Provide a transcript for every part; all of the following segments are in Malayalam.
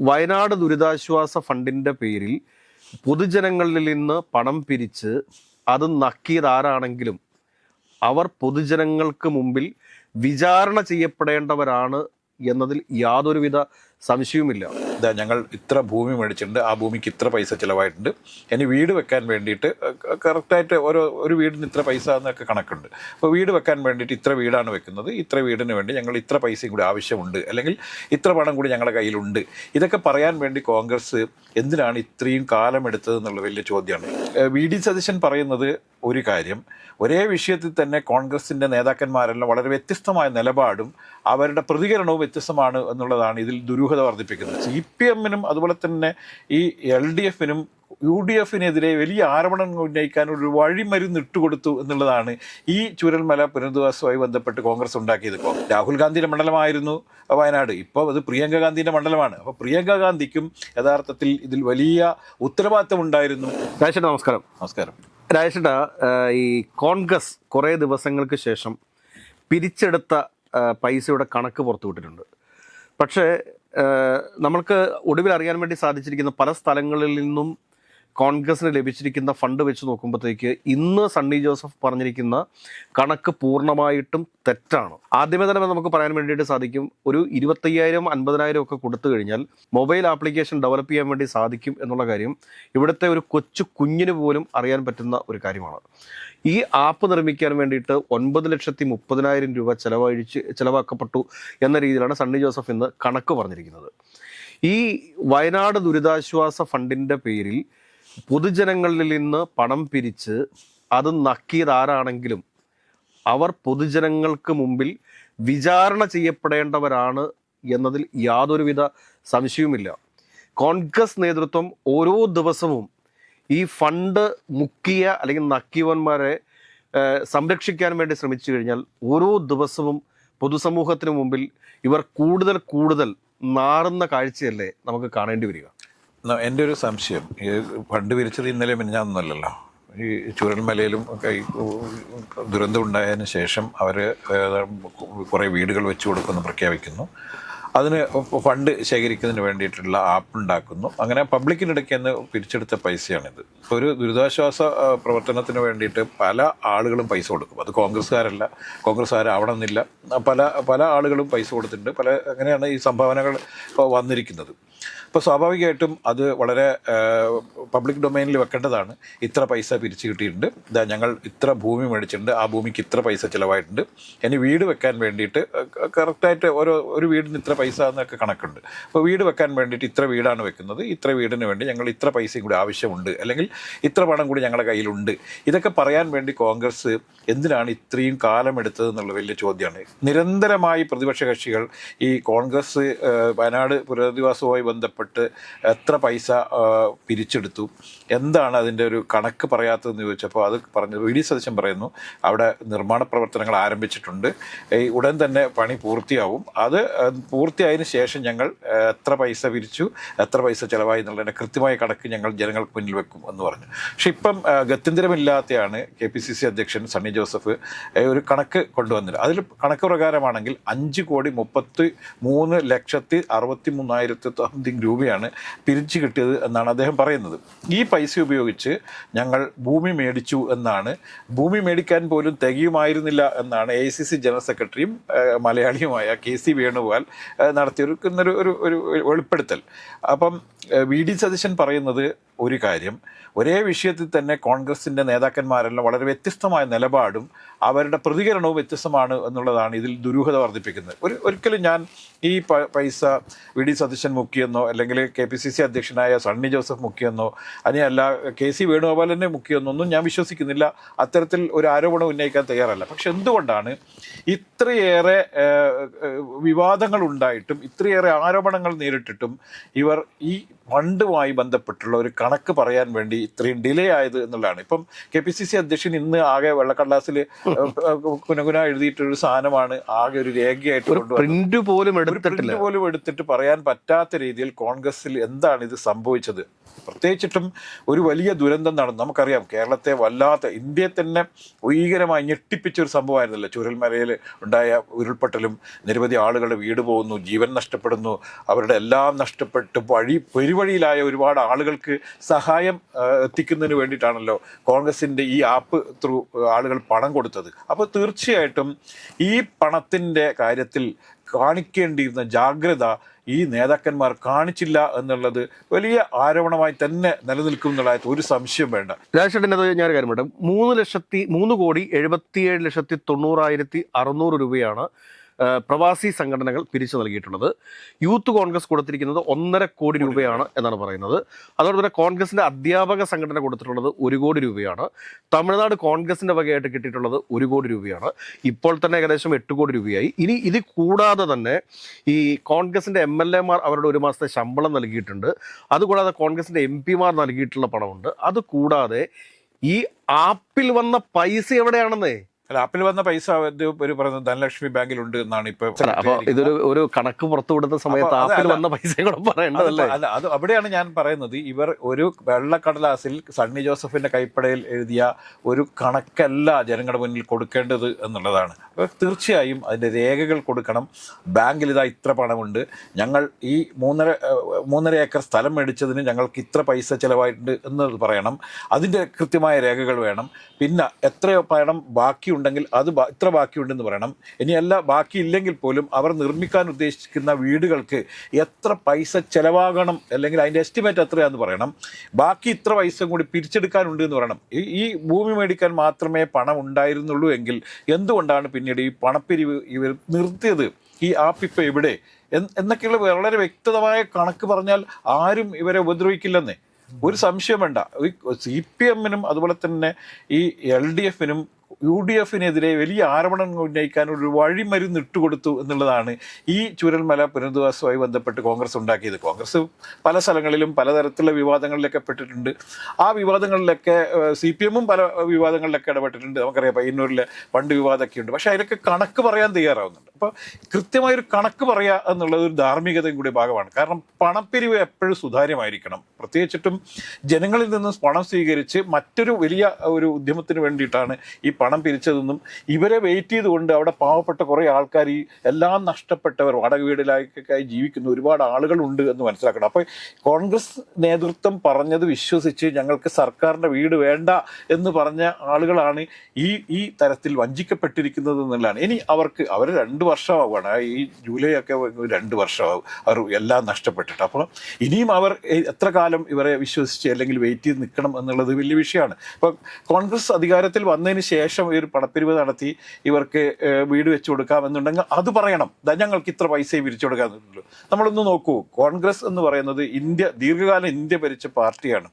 വയനാട് ദുരിതാശ്വാസ ഫണ്ടിന്റെ പേരിൽ പൊതുജനങ്ങളിൽ നിന്ന് പണം പിരിച്ച് അത് നക്കിയതാരാണെങ്കിലും അവർ പൊതുജനങ്ങൾക്ക് മുമ്പിൽ വിചാരണ ചെയ്യപ്പെടേണ്ടവരാണ് എന്നതിൽ യാതൊരുവിധ സംശയവുമില്ല. ഞങ്ങൾ ഇത്ര ഭൂമി മേടിച്ചിട്ടുണ്ട്, ആ ഭൂമിക്ക് ഇത്ര പൈസ ചിലവായിട്ടുണ്ട്, ഇനി വീട് വെക്കാൻ വേണ്ടിയിട്ട് കറക്റ്റായിട്ട് ഒരു വീടിന് ഇത്ര പൈസ എന്നൊക്കെ കണക്കുണ്ട്. അപ്പോൾ വീട് വെക്കാൻ വേണ്ടിയിട്ട് ഇത്ര വീടാണ് വെക്കുന്നത്, ഇത്ര വീടിന് വേണ്ടി ഞങ്ങൾ ഇത്ര പൈസയും കൂടി ആവശ്യമുണ്ട്, അല്ലെങ്കിൽ ഇത്ര പണം കൂടി ഞങ്ങളുടെ കയ്യിലുണ്ട്. ഇതൊക്കെ പറയാൻ വേണ്ടി കോൺഗ്രസ് എന്തിനാണ് ഇത്രയും കാലം എടുത്തത് എന്നുള്ള വലിയ ചോദ്യമാണ്. വി.ഡി. സതീശൻ പറയുന്നത് ഒരു കാര്യം, ഒരേ വിഷയത്തിൽ തന്നെ കോൺഗ്രസിൻ്റെ നേതാക്കന്മാരെല്ലാം വളരെ വ്യത്യസ്തമായ നിലപാടും അവരുടെ പ്രതികരണവും വ്യത്യസ്തമാണ് എന്നുള്ളതാണ് ഇതിൽ ദുരൂഹത വർദ്ധിപ്പിക്കുന്നത്. CPM-നും അതുപോലെ തന്നെ ഈ LDF-നും UDF-നെതിരെ വലിയ ആരോപണങ്ങൾ ഉന്നയിക്കാൻ ഒരു വഴിമരുന്ന് ഇട്ടുകൊടുത്തു എന്നുള്ളതാണ് ഈ ചൂരൽമല പുനരധിവാസവുമായി ബന്ധപ്പെട്ട് കോൺഗ്രസ് ഉണ്ടാക്കിയത്. ഇപ്പോൾ രാഹുൽ ഗാന്ധിയുടെ മണ്ഡലമായിരുന്നു വയനാട്, ഇപ്പോൾ അത് പ്രിയങ്ക ഗാന്ധിയുടെ മണ്ഡലമാണ്. അപ്പോൾ പ്രിയങ്ക ഗാന്ധിക്കും യഥാർത്ഥത്തിൽ ഇതിൽ വലിയ ഉത്തരവാദിത്തം ഉണ്ടായിരുന്നു. രാജേഷ് നമസ്കാരം. നമസ്കാരം രാജേഷ്, ഈ കോൺഗ്രസ് കുറേ ദിവസങ്ങൾക്ക് ശേഷം പിരിച്ചെടുത്ത പൈസയുടെ കണക്ക് പുറത്തുവിട്ടിട്ടുണ്ട്. പക്ഷേ നമ്മൾക്ക് ഒടുവിൽ അറിയാൻ വേണ്ടി സാധിച്ചിരിക്കുന്ന പല സ്ഥലങ്ങളിൽ നിന്നും കോൺഗ്രസിന് ലഭിച്ചിരിക്കുന്ന ഫണ്ട് വെച്ച് നോക്കുമ്പോഴത്തേക്ക് ഇന്ന് സണ്ണി ജോസഫ് പറഞ്ഞിരിക്കുന്ന കണക്ക് പൂർണ്ണമായിട്ടും തെറ്റാണ്. ആദ്യമേ തന്നെ നമുക്ക് പറയാൻ വേണ്ടിയിട്ട് സാധിക്കും, ഒരു 25,000 50,000 ഒക്കെ കൊടുത്തു കഴിഞ്ഞാൽ മൊബൈൽ ആപ്ലിക്കേഷൻ ഡെവലപ്പ് ചെയ്യാൻ വേണ്ടി സാധിക്കും എന്നുള്ള കാര്യം ഇവിടുത്തെ ഒരു കൊച്ചു കുഞ്ഞിന് പോലും അറിയാൻ പറ്റുന്ന ഒരു കാര്യമാണ്. ഈ ആപ്പ് നിർമ്മിക്കാൻ വേണ്ടിയിട്ട് 9,30,000 രൂപ ചെലവാക്കപ്പെട്ടു എന്ന രീതിയിലാണ് സണ്ണി ജോസഫ് ഇന്ന് കണക്ക് പറഞ്ഞിരിക്കുന്നത്. ഈ വയനാട് ദുരിതാശ്വാസ ഫണ്ടിൻ്റെ പേരിൽ പൊതുജനങ്ങളിൽ നിന്ന് പണം പിരിച്ച് അത് നക്കിയതാരാണെങ്കിലും അവർ പൊതുജനങ്ങൾക്ക് മുമ്പിൽ വിചാരണ ചെയ്യപ്പെടേണ്ടവരാണ് എന്നതിൽ യാതൊരുവിധ സംശയവുമില്ല. കോൺഗ്രസ് നേതൃത്വം ഓരോ ദിവസവും ഈ ഫണ്ട് മുക്കിയ അല്ലെങ്കിൽ നക്കിയവന്മാരെ സംരക്ഷിക്കാൻ വേണ്ടി ശ്രമിച്ചു കഴിഞ്ഞാൽ ഓരോ ദിവസവും പൊതുസമൂഹത്തിന് മുമ്പിൽ ഇവർ കൂടുതൽ നാറുന്ന കാഴ്ചയല്ലേ നമുക്ക് കാണേണ്ടി വരിക. എൻ്റെ ഒരു സംശയം, ഈ ഫണ്ട് പിരിച്ചത് ഇന്നലെ മിനിഞ്ഞാന്നല്ലല്ലോ. ഈ ചൂരൽമലയിലും ഒക്കെ ദുരന്തം ഉണ്ടായതിന് ശേഷം അവർ കുറേ വീടുകൾ വെച്ചു കൊടുക്കുമെന്ന് പ്രഖ്യാപിക്കുന്നു, അതിന് ഫണ്ട് ശേഖരിക്കുന്നതിന് വേണ്ടിയിട്ടുള്ള ആപ്പ് ഉണ്ടാക്കുന്നു. അങ്ങനെ പബ്ലിക്കിനിടയ്ക്ക് നിന്ന് പിരിച്ചെടുത്ത പൈസയാണിത്. ഒരു ദുരിതാശ്വാസ പ്രവർത്തനത്തിന് വേണ്ടിയിട്ട് പല ആളുകളും പൈസ കൊടുക്കും. അത് കോൺഗ്രസ്സുകാരാവണമെന്നില്ല, പല ആളുകളും പൈസ കൊടുത്തിട്ടുണ്ട്. അങ്ങനെയാണ് ഈ സംഭാവനകൾ വന്നിരിക്കുന്നത്. അപ്പോൾ സ്വാഭാവികമായിട്ടും അത് വളരെ പബ്ലിക് ഡൊമൈനിൽ വെക്കേണ്ടതാണ്. ഇത്ര പൈസ പിരിച്ചു കിട്ടിയിട്ടുണ്ട്, ഞങ്ങൾ ഇത്ര ഭൂമി മേടിച്ചിട്ടുണ്ട്, ആ ഭൂമിക്ക് ഇത്ര പൈസ ചിലവായിട്ടുണ്ട്, ഇനി വീട് വെക്കാൻ വേണ്ടിയിട്ട് കറക്റ്റായിട്ട് ഒരു വീടിന് ഇത്ര പൈസ എന്നൊക്കെ കണക്കുണ്ട്. അപ്പോൾ വീട് വെക്കാൻ വേണ്ടിയിട്ട് ഇത്ര വീടാണ് വെക്കുന്നത്, ഇത്ര വീടിന് വേണ്ടി ഞങ്ങൾ ഇത്ര പൈസയും കൂടി ആവശ്യമുണ്ട്, അല്ലെങ്കിൽ ഇത്ര പണം കൂടി ഞങ്ങളുടെ കയ്യിലുണ്ട്. ഇതൊക്കെ പറയാൻ വേണ്ടി കോൺഗ്രസ് എന്തിനാണ് ഇത്രയും കാലം എടുത്തത് എന്നുള്ള വലിയ ചോദ്യമാണ്. നിരന്തരമായി പ്രതിപക്ഷ കക്ഷികൾ ഈ കോൺഗ്രസ് വയനാട് പുനരധിവാസവുമായി ബന്ധപ്പെട്ട് എത്ര പൈസ പിരിച്ചെടുത്തു, എന്താണ് അതിൻ്റെ ഒരു കണക്ക് പറയാത്തതെന്ന് ചോദിച്ചപ്പോൾ അത് പറഞ്ഞത് വി.ഡി. സതീശൻ പറയുന്നു, അവിടെ നിർമ്മാണ പ്രവർത്തനങ്ങൾ ആരംഭിച്ചിട്ടുണ്ട്, ഉടൻ തന്നെ പണി പൂർത്തിയാവും, അത് പൂർത്തിയായതിനു ശേഷം ഞങ്ങൾ എത്ര പൈസ പിരിച്ചു, എത്ര പൈസ ചിലവായി എന്നുള്ളതിൻ്റെ കൃത്യമായ കണക്ക് ഞങ്ങൾ ജനങ്ങൾക്ക് മുന്നിൽ വെക്കും എന്ന് പറഞ്ഞു. പക്ഷെ ഇപ്പം ഗത്യന്തരമില്ലാതെയാണ് KPCC അധ്യക്ഷൻ സണ്ണി ജോസഫ് ഒരു കണക്ക് കൊണ്ടുവന്നത്. അതിൽ കണക്ക് പ്രകാരമാണെങ്കിൽ 5,33,63,000 രൂപയാണ് പിരിച്ചു കിട്ടിയത് എന്നാണ് അദ്ദേഹം പറയുന്നത്. ഈ പൈസ ഉപയോഗിച്ച് ഞങ്ങൾ ഭൂമി മേടിച്ചു എന്നാണ്, ഭൂമി മേടിക്കാൻ പോലും തികയുമായിരുന്നില്ല എന്നാണ് AICC ജനറൽ സെക്രട്ടറിയും മലയാളിയുമായ KC വേണുഗോപാൽ നടത്തിയൊരു വെളിപ്പെടുത്തൽ. അപ്പം വി.ഡി. സതീശൻ പറയുന്നത് ഒരു കാര്യം, ഒരേ വിഷയത്തിൽ തന്നെ കോൺഗ്രസിൻ്റെ നേതാക്കന്മാരെല്ലാം വളരെ വ്യത്യസ്തമായ നിലപാടും അവരുടെ പ്രതികരണവും വ്യത്യസ്തമാണ് എന്നുള്ളതാണ് ഇതിൽ ദുരൂഹത വർദ്ധിപ്പിക്കുന്നത്. ഒരിക്കലും ഞാൻ ഈ പൈസ വി.ഡി. സതീശൻ മുക്കിയെന്നോ, അല്ലെങ്കിൽ KPCC അധ്യക്ഷനായ സണ്ണി ജോസഫ് മുക്കിയെന്നോ, അതിനല്ല KC വേണുഗോപാൽ തന്നെ മുക്കിയെന്നൊന്നും ഞാൻ വിശ്വസിക്കുന്നില്ല. അത്തരത്തിൽ ഒരു ആരോപണം ഉന്നയിക്കാൻ തയ്യാറല്ല. പക്ഷെ എന്തുകൊണ്ടാണ് ഇത്രയേറെ വിവാദങ്ങൾ ഉണ്ടായിട്ടും ഇത്രയേറെ ആരോപണങ്ങൾ നേരിട്ടിട്ടും ഇവർ ഈ ഫണ്ടുമായി ബന്ധപ്പെട്ടുള്ള ഒരു കണക്ക് പറയാൻ വേണ്ടി ഇത്രയും ഡിലേ ആയത് എന്നുള്ളതാണ്. ഇപ്പം KPCC അധ്യക്ഷൻ ഇന്ന് ആകെ വെള്ളക്കടലാസിൽ കുനകുന എഴുതിയിട്ടൊരു സാധനമാണ്, ആകെ ഒരു രേഖയായിട്ട് പ്രിന്റ് പോലും എടുത്തിട്ട് പറയാൻ പറ്റാത്ത രീതിയിൽ കോൺഗ്രസിൽ എന്താണ് ഇത് സംഭവിച്ചത്. പ്രത്യേകിച്ചിട്ടും ഒരു വലിയ ദുരന്തം നടന്നു. നമുക്കറിയാം കേരളത്തെ വല്ലാത്ത, ഇന്ത്യയെ തന്നെ ഭീകരമായി ഞെട്ടിപ്പിച്ചൊരു സംഭവമായിരുന്നല്ലോ ചൂരൽമലയിൽ ഉണ്ടായ ഉരുൾപൊട്ടലും. നിരവധി ആളുകളുടെ വീട് പോകുന്നു, ജീവൻ നഷ്ടപ്പെടുന്നു, അവരുടെ എല്ലാം നഷ്ടപ്പെട്ട് പെരുവഴിയിലായ ഒരുപാട് ആളുകൾക്ക് സഹായം എത്തിക്കുന്നതിന് വേണ്ടിയിട്ടാണല്ലോ കോൺഗ്രസിൻ്റെ ഈ ആപ്പ് ത്രൂ ആളുകൾ പണം കൊടുത്തത്. അപ്പോൾ തീർച്ചയായിട്ടും ഈ പണത്തിൻ്റെ കാര്യത്തിൽ കാണിക്കേണ്ടിയിരുന്ന ജാഗ്രത ഈ നേതാക്കന്മാർ കാണിച്ചില്ല എന്നുള്ളത് വലിയ ആരോപണമായി തന്നെ നിലനിൽക്കും എന്നുള്ളതായിട്ട് ഒരു സംശയം വേണ്ട. രാജേഷേട്ടൻ്റെ ഞാൻ കാര്യം പറയട്ടെ, 3,70,90,600 രൂപയാണ് പ്രവാസി സംഘടനകൾ പിരിച്ചു നൽകിയിട്ടുള്ളത്. യൂത്ത് കോൺഗ്രസ് കൊടുത്തിരിക്കുന്നത് 1.5 കോടി രൂപയാണ് എന്നാണ് പറയുന്നത്. അതുപോലെ തന്നെ കോൺഗ്രസിന്റെ അധ്യാപക സംഘടന കൊടുത്തിട്ടുള്ളത് 1 കോടി രൂപയാണ്. തമിഴ്നാട് കോൺഗ്രസിന്റെ വകയായിട്ട് കിട്ടിയിട്ടുള്ളത് 1 കോടി രൂപയാണ്. ഇപ്പോൾ തന്നെ ഏകദേശം 8 കോടി രൂപയായി. ഇനി ഇത് കൂടാതെ തന്നെ ഈ കോൺഗ്രസിന്റെ MLA മാർ അവരുടെ 1 മാസത്തെ ശമ്പളം നൽകിയിട്ടുണ്ട്. അതുകൂടാതെ കോൺഗ്രസിന്റെ MP മാർ നൽകിയിട്ടുള്ള പണമുണ്ട്. അതുകൂടാതെ ഈ ആപ്പിൽ വന്ന പൈസ എവിടെയാണെന്നേ? അല്ല, ആപ്പിൽ വന്ന പൈസ ഒരു പറയുന്നത് ധനലക്ഷ്മി ബാങ്കിലുണ്ട് എന്നാണ് ഇപ്പൊ. അപ്പൊ ഇതൊരു കണക്ക് പുറത്തു വിടുന്ന സമയത്ത് ആപ്പിൽ വന്ന പൈസ കൂടെ പറയേണ്ടതല്ലേ? അല്ല, അത് അവിടെയാണ് ഞാൻ പറയുന്നത്. ഇവർ ഒരു വെള്ളക്കടലാസിൽ സണ്ണി ജോസഫിന്റെ കൈപ്പടയിൽ എഴുതിയ ഒരു കണക്കല്ല ജനങ്ങളുടെ മുന്നിൽ കൊടുക്കേണ്ടത് എന്നുള്ളതാണ്. അപ്പോൾ തീർച്ചയായും അതിന്റെ രേഖകൾ കൊടുക്കണം. ബാങ്കിൽ ഇതാ ഇത്ര പണമുണ്ട്, ഞങ്ങൾ ഈ 3.5 ഏക്കർ സ്ഥലം മേടിച്ചതിന് ഞങ്ങൾക്ക് ഇത്ര പൈസ ചിലവായിട്ടുണ്ട് എന്നത് പറയണം. അതിന്റെ കൃത്യമായ രേഖകൾ വേണം. പിന്നെ എത്രയോ പണം ബാക്കി ഉണ്ടെങ്കിൽ അത് ഇത്ര ബാക്കിയുണ്ടെന്ന് പറയണം. ഇനിയല്ല ബാക്കിയില്ലെങ്കിൽ പോലും അവർ നിർമ്മിക്കാൻ ഉദ്ദേശിക്കുന്ന വീടുകൾക്ക് എത്ര പൈസ ചിലവാകണം, അല്ലെങ്കിൽ അതിൻ്റെ എസ്റ്റിമേറ്റ് എത്രയാണെന്ന് പറയണം. ബാക്കി ഇത്ര പൈസ കൂടി പിരിച്ചെടുക്കാനുണ്ട് എന്ന് പറയണം. ഈ ഭൂമി മേടിക്കാൻ മാത്രമേ പണം ഉണ്ടായിരുന്നുള്ളൂ എങ്കിൽ എന്തുകൊണ്ടാണ് പിന്നീട് ഈ പണപ്പിരിവ് ഇവർ നിർത്തിയത്? ഈ ആപ്പ് ഇപ്പോൾ എവിടെ എന്നൊക്കെയുള്ള വളരെ വ്യക്തമായ കണക്ക് പറഞ്ഞാൽ ആരും ഇവരെ ഉപദ്രവിക്കില്ലെന്നേ ഒരു സംശയം വേണ്ട. CPM-നും അതുപോലെ തന്നെ ഈ LDF-നും UDF-നെതിരെ വലിയ ആരോപണങ്ങൾ ഉന്നയിക്കാൻ ഒരു വഴിമരുന്ന് ഇട്ടുകൊടുത്തു എന്നുള്ളതാണ് ഈ ചൂരൽമല പുനരധിവാസവുമായി ബന്ധപ്പെട്ട് കോൺഗ്രസ് ഉണ്ടാക്കിയത്. കോൺഗ്രസ് പല സ്ഥലങ്ങളിലും പലതരത്തിലുള്ള വിവാദങ്ങളിലൊക്കെ പെട്ടിട്ടുണ്ട്. ആ വിവാദങ്ങളിലൊക്കെ CPM-ഉം പല വിവാദങ്ങളിലൊക്കെ ഇടപെട്ടിട്ടുണ്ട്. നമുക്കറിയാം പയ്യന്നൂരിലെ ഫണ്ട് വിവാദമൊക്കെ ഉണ്ട്. പക്ഷേ അതിലൊക്കെ കണക്ക് പറയാൻ തയ്യാറാവുന്നുണ്ട്. അപ്പോൾ കൃത്യമായൊരു കണക്ക് പറയുക എന്നുള്ളത് ഒരു ധാർമ്മികതയും കൂടി ഭാഗമാണ്. കാരണം പണപ്പിരിവ് എപ്പോഴും സുതാര്യമായിരിക്കണം. പ്രത്യേകിച്ചിട്ടും ജനങ്ങളിൽ നിന്ന് പണം സ്വീകരിച്ച് മറ്റൊരു വലിയ ഒരു ഉദ്യമത്തിന് വേണ്ടിയിട്ടാണ് ഈ പണം പിരിച്ചതെന്നും ഇവരെ വെയിറ്റ് ചെയ്തുകൊണ്ട് അവിടെ പാവപ്പെട്ട കുറേ ആൾക്കാർ, ഈ എല്ലാം നഷ്ടപ്പെട്ടവർ, വാടക വീടിലായി ജീവിക്കുന്ന ഒരുപാട് ആളുകളുണ്ട് എന്ന് മനസ്സിലാക്കണം. അപ്പോൾ കോൺഗ്രസ് നേതൃത്വം പറഞ്ഞത് വിശ്വസിച്ച് ഞങ്ങൾക്ക് സർക്കാരിൻ്റെ വീട് വേണ്ട എന്ന് പറഞ്ഞ ആളുകളാണ് ഈ തരത്തിൽ വഞ്ചിക്കപ്പെട്ടിരിക്കുന്നത് എന്നുള്ളതാണ്. ഇനി അവർ 2 വർഷമാവുകയാണ്. ഈ ജൂലൈ ഒക്കെ 2 വർഷമാവും അവർ എല്ലാം നഷ്ടപ്പെട്ടിട്ട്. അപ്പോൾ ഇനിയും അവർ എത്ര കാലം ഇവരെ വിശ്വസിച്ച് അല്ലെങ്കിൽ വെയിറ്റ് ചെയ്ത് നിൽക്കണം എന്നുള്ളത് വലിയ വിഷയമാണ്. ഇപ്പോൾ കോൺഗ്രസ് അധികാരത്തിൽ വന്നതിന് ശേഷം ഒരു പണപ്പിരിവ് നടത്തി ഇവർക്ക് വീട് വെച്ച് കൊടുക്കാമെന്നുണ്ടെങ്കിൽ അത് പറയണം, ഞങ്ങൾക്ക് ഇത്ര പൈസയും പിരിച്ചു കൊടുക്കാമെന്നുള്ളൂ. നമ്മളൊന്ന് നോക്കൂ, കോൺഗ്രസ് എന്ന് പറയുന്നത് ദീർഘകാലം ഇന്ത്യ ഭരിച്ച പാർട്ടിയാണ്.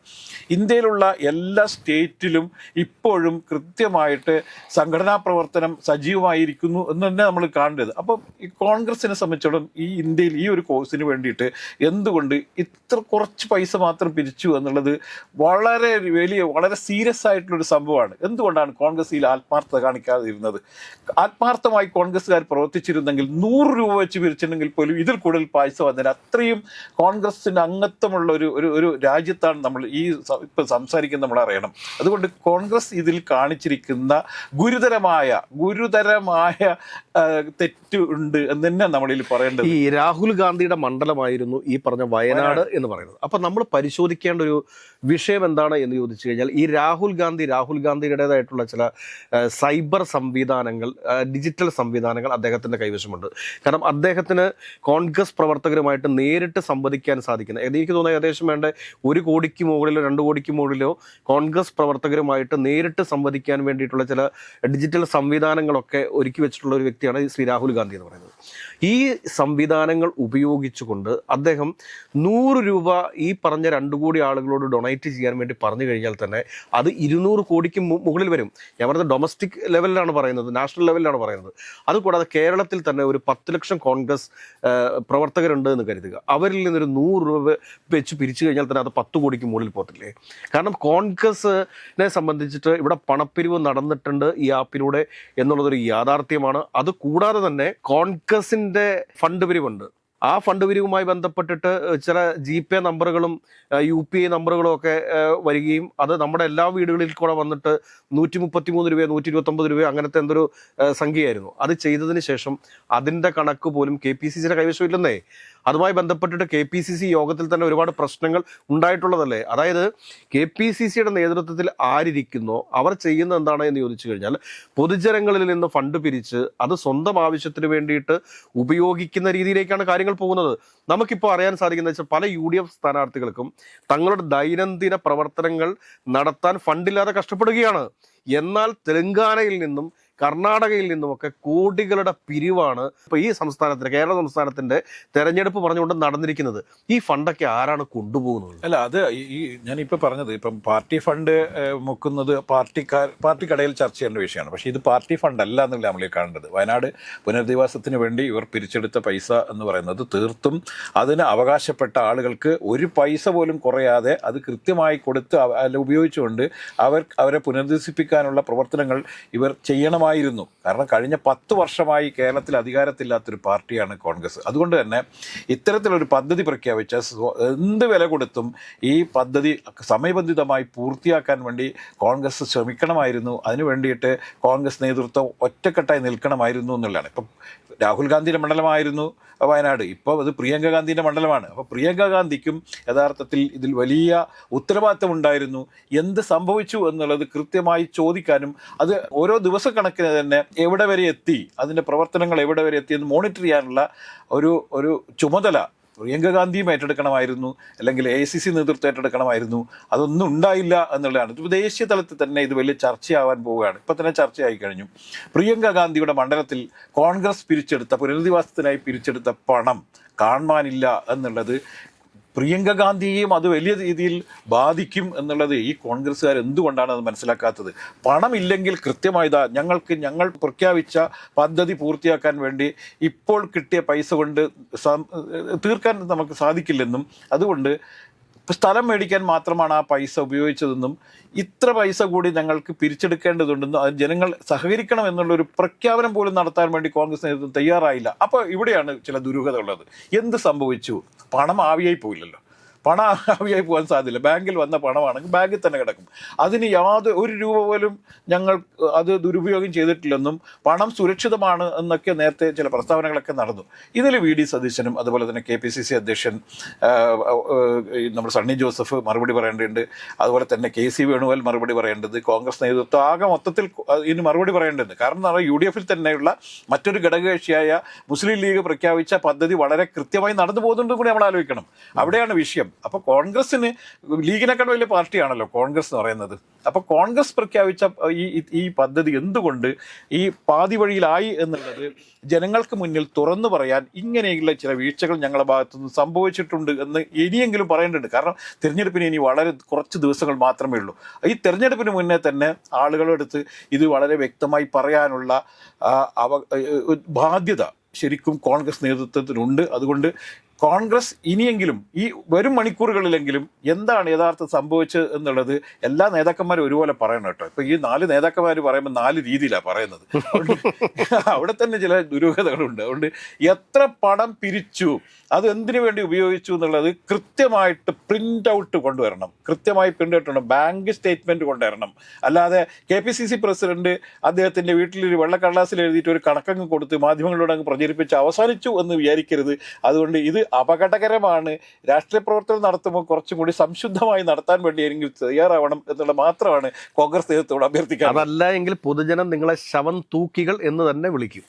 ഇന്ത്യയിലുള്ള എല്ലാ സ്റ്റേറ്റിലും ഇപ്പോഴും കൃത്യമായിട്ട് സംഘടനാ പ്രവർത്തനം സജീവമായിരിക്കുന്നു എന്ന് തന്നെ നമ്മൾ കാണേണ്ടത്. അപ്പം ഈ കോൺഗ്രസിനെ സംബന്ധിച്ചിടത്തോളം ഈ ഇന്ത്യയിൽ ഈ ഒരു കോഴ്സിന് വേണ്ടിയിട്ട് എന്തുകൊണ്ട് ഇത്ര കുറച്ച് പൈസ മാത്രം പിരിച്ചു എന്നുള്ളത് വളരെ സീരിയസ് ആയിട്ടുള്ളൊരു സംഭവമാണ്. എന്തുകൊണ്ടാണ് കോൺഗ്രസ് ഈ ആത്മാർത്ഥത കാണിക്കാതിരുന്നത്? ആത്മാർത്ഥമായി കോൺഗ്രസ്സുകാർ പ്രവർത്തിച്ചിരുന്നെങ്കിൽ 100 രൂപ വെച്ച് പിരിച്ചിട്ടുണ്ടെങ്കിൽ പോലും ഇതിൽ കൂടുതൽ പൈസ വന്നതിന് അത്രയും കോൺഗ്രസിന് അംഗത്വമുള്ള ഒരു രാജ്യത്താണ് നമ്മൾ ഇപ്പം സംസാരിക്കുന്നത്, നമ്മൾ അറിയണം. അതുകൊണ്ട് കോൺഗ്രസ് ഇതിൽ കാണിച്ചിരിക്കുന്ന ഗുരുതരമായ തെറ്റ് ഉണ്ട് എന്ന് തന്നെ നമ്മളിൽ പറയേണ്ടത്. ഈ രാഹുൽ ഗാന്ധിയുടെ മണ്ഡലമായിരുന്നു ഈ പറഞ്ഞ വയനാട് എന്ന് പറയുന്നത്. അപ്പം നമ്മൾ പരിശോധിക്കേണ്ട ഒരു വിഷയം എന്താണ് എന്ന് ചോദിച്ചു കഴിഞ്ഞാൽ, ഈ രാഹുൽ ഗാന്ധിയുടേതായിട്ടുള്ള ചില സൈബർ സംവിധാനങ്ങൾ, ഡിജിറ്റൽ സംവിധാനങ്ങൾ അദ്ദേഹത്തിൻ്റെ കൈവശമുണ്ട്. കാരണം അദ്ദേഹത്തിന് കോൺഗ്രസ് പ്രവർത്തകരുമായിട്ട് നേരിട്ട് സംവദിക്കാൻ സാധിക്കുന്ന, എനിക്ക് തോന്നുന്നത് ഏകദേശം വേണ്ട 1 കോടിക്ക് മുകളിലോ 2 കോടിക്ക് മുകളിലോ കോൺഗ്രസ് പ്രവർത്തകരുമായിട്ട് നേരിട്ട് സംവദിക്കാൻ വേണ്ടിയിട്ടുള്ള ചില ഡിജിറ്റൽ സംവിധാനങ്ങളൊക്കെ ഒരുക്കി വെച്ചിട്ടുള്ള ഒരു വ്യക്തിയാണ് ശ്രീ രാഹുൽ ഗാന്ധി എന്ന് പറയുന്നത്. ഈ സംവിധാനങ്ങൾ ഉപയോഗിച്ചുകൊണ്ട് അദ്ദേഹം 100 രൂപ ഈ പറഞ്ഞ 2 കോടി ആളുകളോട് ഡൊണേറ്റ് ചെയ്യാൻ വേണ്ടി പറഞ്ഞു കഴിഞ്ഞാൽ തന്നെ അത് 200 കോടിക്ക് മുകളിൽ വരും. ഞാൻ പറയുന്നത് ഡൊമസ്റ്റിക് ലെവലിലാണ് പറയുന്നത്, നാഷണൽ ലെവലിലാണ് പറയുന്നത്. അതുകൂടാതെ കേരളത്തിൽ തന്നെ ഒരു 10 ലക്ഷം കോൺഗ്രസ് പ്രവർത്തകരുണ്ട് എന്ന് കരുതുക. അവരിൽ നിന്നൊരു 100 രൂപ വെച്ച് പിരിച്ചു കഴിഞ്ഞാൽ തന്നെ അത് 10 കോടിക്ക് മുകളിൽ പോകത്തില്ലേ? കാരണം കോൺഗ്രസിനെ സംബന്ധിച്ചിട്ട് ഇവിടെ പണപ്പിരിവ് നടന്നിട്ടുണ്ട് ഈ ആപ്പിലൂടെ എന്നുള്ളതൊരു യാഥാർത്ഥ്യമാണ്. അത് കൂടാതെ തന്നെ കോൺഗ്രസിൻ്റെ ഫണ്ട് പിരിവുണ്ട്. ആ ഫണ്ട് പിരിവുമായി ബന്ധപ്പെട്ടിട്ട് ചില GPay നമ്പറുകളും UPI നമ്പറുകളും ഒക്കെ വരികയും അത് നമ്മുടെ എല്ലാ വീടുകളിൽ കൂടെ വന്നിട്ട് 133 രൂപയോ 129 രൂപയോ അങ്ങനത്തെ എന്തൊരു സംഖ്യയായിരുന്നു. അത് ചെയ്തതിന് ശേഷം അതിൻ്റെ കണക്ക് പോലും KPCCയുടെ കൈവശം ഇല്ലെന്നേ. അതുമായി ബന്ധപ്പെട്ടിട്ട് KPCC യോഗത്തിൽ തന്നെ ഒരുപാട് പ്രശ്നങ്ങൾ ഉണ്ടായിട്ടുള്ളതല്ലേ. അതായത് KPCCയുടെ നേതൃത്വത്തിൽ ആരിയ്ക്കുന്നോ അവർ ചെയ്യുന്നത് എന്താണ് എന്ന് ചോദിച്ചു കഴിഞ്ഞാൽ പൊതുജനങ്ങളിൽ നിന്ന് ഫണ്ട് പിരിച്ച് അത് സ്വന്തം ആവശ്യത്തിന് വേണ്ടിയിട്ട് ഉപയോഗിക്കുന്ന രീതിയിലേക്കാണ് കാര്യങ്ങൾ പോകുന്നത്. നമുക്കിപ്പോൾ അറിയാൻ സാധിക്കുന്നത് വെച്ചാൽ പല UDF സ്ഥാനാർത്ഥികൾക്കും തങ്ങളുടെ ദൈനംദിന പ്രവർത്തനങ്ങൾ നടത്താൻ ഫണ്ടില്ലാതെ കഷ്ടപ്പെടുകയാണ്. എന്നാൽ തെലങ്കാനയിൽ നിന്നും കർണാടകയിൽ നിന്നുമൊക്കെ കോടികളുടെ പിരിവാണ് ഇപ്പോൾ ഈ സംസ്ഥാനത്തിന്, കേരള സംസ്ഥാനത്തിൻ്റെ തെരഞ്ഞെടുപ്പ് പറഞ്ഞുകൊണ്ട് നടന്നിരിക്കുന്നത്. ഈ ഫണ്ടൊക്കെ ആരാണ് കൊണ്ടുപോകുന്നത്? അല്ല, അത് ഈ ഞാനിപ്പോൾ പറഞ്ഞത് ഇപ്പം പാർട്ടി ഫണ്ട് മുക്കുന്നത് പാർട്ടിക്കടയിൽ ചർച്ച ചെയ്യേണ്ട വിഷയമാണ്. പക്ഷേ ഇത് പാർട്ടി ഫണ്ട് അല്ല എന്നല്ല നമ്മൾ കാണേണ്ടത്. വയനാട് പുനരധിവാസത്തിന് വേണ്ടി ഇവർ പിരിച്ചെടുത്ത പൈസ എന്ന് പറയുന്നത് തീർത്തും അതിന് അവകാശപ്പെട്ട ആളുകൾക്ക് ഒരു പൈസ പോലും കുറയാതെ അത് കൃത്യമായി കൊടുത്ത് ഉപയോഗിച്ചുകൊണ്ട് അവരെ പുനരധിവസിപ്പിക്കാനുള്ള പ്രവർത്തനങ്ങൾ ഇവർ ചെയ്യണം. കാരണം കഴിഞ്ഞ 10 വർഷമായി കേരളത്തിൽ അധികാരത്തില്ലാത്തൊരു പാർട്ടിയാണ് കോൺഗ്രസ്. അതുകൊണ്ട് തന്നെ ഇത്തരത്തിലൊരു പദ്ധതി പ്രഖ്യാപിച്ച എന്ത് വില കൊടുത്തും ഈ പദ്ധതി സമയബന്ധിതമായി പൂർത്തിയാക്കാൻ വേണ്ടി കോൺഗ്രസ് ശ്രമിക്കണമായിരുന്നു. അതിനു വേണ്ടിയിട്ട് കോൺഗ്രസ് നേതൃത്വം ഒറ്റക്കെട്ടായി നിൽക്കണമായിരുന്നു എന്നുള്ളതാണ്. ഇപ്പം രാഹുൽ ഗാന്ധിയുടെ മണ്ഡലമായിരുന്നു വയനാട്, ഇപ്പോൾ അത് പ്രിയങ്ക ഗാന്ധിയുടെ മണ്ഡലമാണ്. അപ്പോൾ പ്രിയങ്ക ഗാന്ധിക്കും യഥാർത്ഥത്തിൽ ഇതിൽ വലിയ ഉത്തരവാദിത്തം ഉണ്ടായിരുന്നു. എന്ത് സംഭവിച്ചു എന്നുള്ളത് കൃത്യമായി ചോദിക്കാനും അത് ഓരോ ദിവസക്കണക്കിന് തന്നെ എവിടെ വരെ എത്തി, അതിൻ്റെ പ്രവർത്തനങ്ങൾ എവിടെ വരെ എത്തി എന്ന് മോണിറ്റർ ചെയ്യാനുള്ള ഒരു ചുമതല പ്രിയങ്ക ഗാന്ധിയും ഏറ്റെടുക്കണമായിരുന്നു, അല്ലെങ്കിൽ AICC നേതൃത്വം ഏറ്റെടുക്കണമായിരുന്നു. അതൊന്നും ഉണ്ടായില്ല എന്നുള്ളതാണ്. ഇപ്പോൾ ദേശീയ തലത്തിൽ തന്നെ ഇത് വലിയ ചർച്ചയാവാൻ പോവുകയാണ്. ഇപ്പം തന്നെ ചർച്ചയായി കഴിഞ്ഞു. പ്രിയങ്ക ഗാന്ധിയുടെ മണ്ഡലത്തിൽ കോൺഗ്രസ് പുനരധിവാസത്തിനായി പിരിച്ചെടുത്ത പണം കാണാനില്ല എന്നുള്ളത് പ്രിയങ്ക ഗാന്ധിയെയും അത് വലിയ രീതിയിൽ ബാധിക്കും എന്നുള്ളത് ഈ കോൺഗ്രസ്സുകാർ എന്തുകൊണ്ടാണ് അത് മനസ്സിലാക്കാത്തത്? പണമില്ലെങ്കിൽ കൃത്യമായതാ ഞങ്ങൾ പ്രഖ്യാപിച്ച പദ്ധതി പൂർത്തിയാക്കാൻ വേണ്ടി ഇപ്പോൾ കിട്ടിയ പൈസ കൊണ്ട് തീർക്കാൻ നമുക്ക് സാധിക്കില്ലെന്നും അതുകൊണ്ട് സ്ഥലം മേടിക്കാൻ മാത്രമാണ് ആ പൈസ ഉപയോഗിച്ചതെന്നും ഇത്ര പൈസ കൂടി ഞങ്ങൾക്ക് പിരിച്ചെടുക്കേണ്ടതുണ്ടെന്നും അത് ജനങ്ങൾ സഹകരിക്കണം എന്നുള്ളൊരു പ്രഖ്യാപനം പോലും നടത്താൻ വേണ്ടി കോൺഗ്രസ് നേതൃത്വം തയ്യാറായില്ല. അപ്പോൾ ഇവിടെയാണ് ചില ദുരൂഹത ഉള്ളത്. എന്ത് സംഭവിച്ചു? പണം ആവിയായി പോയില്ലല്ലോ. പണം ആവിയായി പോകാൻ സാധ്യതയില്ല. ബാങ്കിൽ വന്ന പണമാണെങ്കിൽ ബാങ്കിൽ തന്നെ കിടക്കും. അതിന് ഒരു രൂപ പോലും ഞങ്ങൾ അത് ദുരുപയോഗം ചെയ്തിട്ടില്ലെന്നും പണം സുരക്ഷിതമാണ് എന്നൊക്കെ നേരത്തെ ചില പ്രസ്താവനകളൊക്കെ നടന്നു. ഇതിൽ VD സതീശനും അതുപോലെ തന്നെ KPCC അധ്യക്ഷൻ നമ്മുടെ സണ്ണി ജോസഫ് മറുപടി പറയേണ്ടതുണ്ട്. അതുപോലെ തന്നെ KC വേണുഗോപാൽ മറുപടി പറയേണ്ടത്, കോൺഗ്രസ് നേതൃത്വം ആകെ മൊത്തത്തിൽ ഇതിന് മറുപടി പറയേണ്ടത്. കാരണം UDFിൽ തന്നെയുള്ള മറ്റൊരു ഘടകകക്ഷിയായ മുസ്ലിം ലീഗ് പ്രഖ്യാപിച്ച പദ്ധതി വളരെ കൃത്യമായി നടന്നു പോകുന്നുണ്ടെന്ന് കൂടി നമ്മൾ ആലോചിക്കണം. അവിടെയാണ് വിഷയം. അപ്പോൾ കോൺഗ്രസിന് ലീഗിനെക്കാൾ വലിയ പാർട്ടിയാണല്ലോ കോൺഗ്രസ് എന്ന് പറയുന്നത്. അപ്പോൾ കോൺഗ്രസ് പ്രഖ്യാപിച്ച ഈ പദ്ധതി എന്തുകൊണ്ട് ഈ പാതി വഴിയിലായി എന്നുള്ളത് ജനങ്ങൾക്ക് മുന്നിൽ തുറന്നു പറയാൻ ഇങ്ങനെയുള്ള ചില വീഴ്ചകൾ ഞങ്ങളുടെ ഭാഗത്തുനിന്ന് സംഭവിച്ചിട്ടുണ്ട് എന്ന് ഇനിയെങ്കിലും പറയേണ്ടതുണ്ട്. കാരണം തിരഞ്ഞെടുപ്പിന് ഇനി വളരെ കുറച്ച് ദിവസങ്ങൾ മാത്രമേ ഉള്ളൂ. ഈ തിരഞ്ഞെടുപ്പിന് മുന്നേ തന്നെ ആളുകളെടുത്ത് ഇത് വളരെ വ്യക്തമായി പറയാനുള്ള ബാധ്യത ശരിക്കും കോൺഗ്രസ് നേതൃത്വത്തിനുണ്ട്. അതുകൊണ്ട് കോൺഗ്രസ് ഇനിയെങ്കിലും ഈ വരും മണിക്കൂറുകളിലെങ്കിലും എന്താണ് യഥാർത്ഥം സംഭവിച്ചത് എന്നുള്ളത് എല്ലാ നേതാക്കന്മാരും ഒരുപോലെ പറയണം കേട്ടോ. ഇപ്പൊ ഈ 4 നേതാക്കന്മാർ പറയുമ്പോൾ 4 രീതിയിലാണ് പറയുന്നത്. അവിടെ തന്നെ ചില ദുരൂഹതകളുണ്ട്. അതുകൊണ്ട് എത്ര പണം പിരിച്ചു, അത് എന്തിനു വേണ്ടി ഉപയോഗിച്ചു എന്നുള്ളത് കൃത്യമായിട്ട് പ്രിന്റ് ഔട്ട് കൊണ്ടുവരണം. കൃത്യമായി പ്രിന്റ് ഔട്ട് വേണം. ബാങ്ക് സ്റ്റേറ്റ്മെന്റ് കൊണ്ടുവരണം. അല്ലാതെ KPCC പ്രസിഡന്റ് അദ്ദേഹത്തിന്റെ വീട്ടിലൊരു വെള്ളക്കടലാസിൽ എഴുതിയിട്ട് ഒരു കണക്കങ്ങ് കൊടുത്ത് മാധ്യമങ്ങളോട് അങ്ങ് പ്രചരിപ്പിച്ച് അവസാനിച്ചു എന്ന് വിചാരിക്കരുത്. അതുകൊണ്ട് ഇത് അപകടകരമാണ്. രാഷ്ട്രീയ പ്രവർത്തനം നടത്തുമ്പോൾ കുറച്ചും കൂടി സംശുദ്ധമായി നടത്താൻ വേണ്ടി ആരെങ്കിലും തയ്യാറാവണം എന്നുള്ള മാത്രമാണ് കോൺഗ്രസ് നേതൃത്വത്തോട് അഭ്യർത്ഥിക്കുന്നത്. അതല്ല എങ്കിൽ പൊതുജനം നിങ്ങളെ ശവം തൂക്കികൾ എന്ന് തന്നെ വിളിക്കും.